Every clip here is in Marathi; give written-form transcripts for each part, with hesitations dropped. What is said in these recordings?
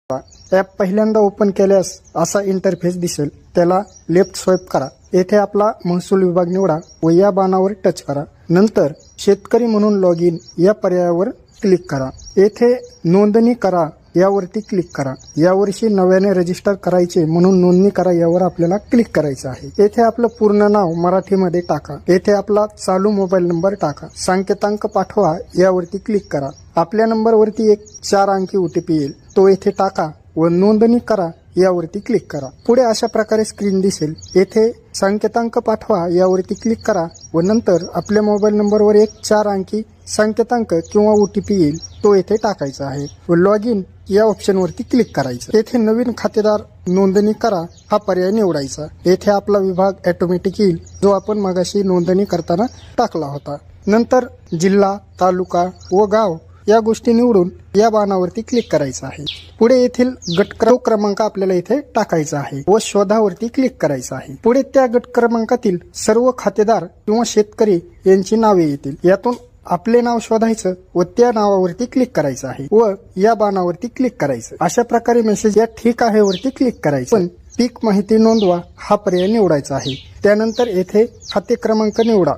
ॲप पहिल्यांदा ओपन केल्यास असा इंटरफेस दिसेल, त्याला लेफ्ट स्वाईप करा। येथे आपला महसूल विभाग निवडा व या बाणावर टच करा। नंतर शेतकरी म्हणून लॉग इन या पर्यायावर क्लिक करा। येथे नोंदणी करा यावरती क्लिक करा। यावर्षी नव्याने रजिस्टर करायचे म्हणून नोंदणी करा यावर आपल्याला क्लिक करायचं आहे। येथे आपलं पूर्ण नाव मराठीमध्ये टाका। येथे आपला चालू मोबाईल नंबर टाका। संकेतांक पाठवा यावरती क्लिक करा। आपल्या नंबरवरती एक 4 अंकी OTP येईल, तो येथे टाका व नोंदणी करा यावरती क्लिक करा। पुढे अशा प्रकारे स्क्रीन दिसेल। येथे संकेतांक पाठवा यावरती क्लिक करा व नंतर आपल्या मोबाईल नंबरवर एक 4 अंकी संकेतांक किंवा OTP येईल, तो येथे टाकायचा आहे व लॉग इन या ऑप्शनवरती क्लिक करायचं। येथे नवीन खातेदार नोंदणी करा हा पर्याय निवडायचा। येथे आपला विभाग ऑटोमॅटिक येईल, जो आपण मगाशी नोंदणी करताना टाकला होता। नंतर जिल्हा, तालुका व गाव या गोष्टी निवडून या बाणावरती क्लिक करायचं आहे। पुढे येथील गट क्रमांक आपल्याला इथे टाकायचा आहे व शोधावरती क्लिक करायचं आहे। पुढे त्या गट क्रमांकातील सर्व खातेदार किंवा शेतकरी यांची नावे येतील। यातून आपले नाव शोधायचं व त्या नावावरती क्लिक करायचं आहे व या बाणावरती क्लिक करायचं। अशा प्रकारे मेसेज या ठीक आहे वरती क्लिक करायचं। पण पीक माहिती नोंदवा हा पर्याय निवडायचा आहे। त्यानंतर येथे खाते क्रमांक निवडा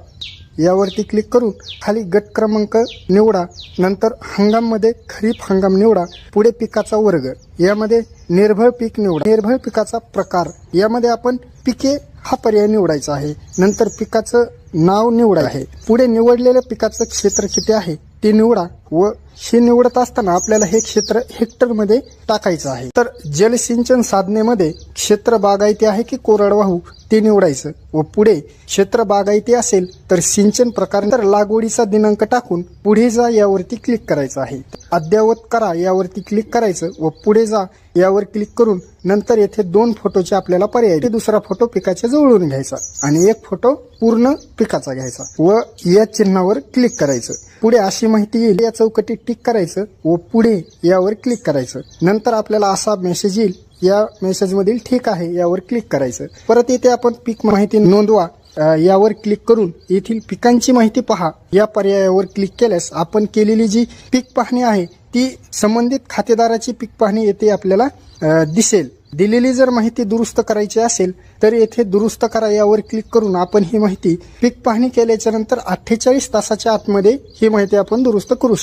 यावरती क्लिक करून खाली गट क्रमांक निवडा। नंतर हंगाम मध्ये खरीप हंगाम निवडा। पुढे पिकाचा वर्ग यामध्ये निर्भळ पीक निवडा। निर्भळ पिकाचा प्रकार यामध्ये आपण पिके हा पर्याय निवडायचा आहे। नंतर पिकाचं नाव निवडा आहे। पुढे निवडलेल्या पिकाचं क्षेत्र किती आहे ते निवडा व हे निवडत असताना आपल्याला हे क्षेत्र हेक्टर मध्ये टाकायचं आहे। तर जलसिंचन साधनेमध्ये क्षेत्र बागायती आहे की कोरडवाहू ते निवडायचं व पुढे क्षेत्र बागायती असेल तर सिंचन प्रकार, तर लागवडीचा दिनांक टाकून पुढे जा यावरती क्लिक करायचं आहे। अद्ययावत करा यावरती क्लिक करायचं व पुढे जा यावर क्लिक करून नंतर येथे 2 फोटोचे आपल्याला पर्याय, दुसरा फोटो पिकाच्या जवळून घ्यायचा आणि एक फोटो पूर्ण पिकाचा घ्यायचा व या चिन्हावर क्लिक करायचं। पुढे अशी माहिती येईल, या चौकटीत टिक करायचं व पुढे यावर क्लिक करायचं। नंतर आपल्याला असा मेसेज येईल, या मेसेज मधील ठीक आहे यावर क्लिक करायचं। परत येथे आपण पीक माहिती नोंदवा यावर क्लिक करून येथील पिकांची माहिती पहा या पर्यायावर क्लिक केल्यास आपण केलेली जी पीक पाहणी आहे ती संबंधित खातेदाराची पीक पाहणी येथे आपल्याला दिसेल। दिलेली जर माहिती दुरुस्त करायची असेल तर येथे दुरुस्त करा यावर क्लिक करून आपण ही माहिती पीक पाहणी केल्याच्या नंतर 48 तासाच्या आतमध्ये ही माहिती आपण दुरुस्त करू शकतो।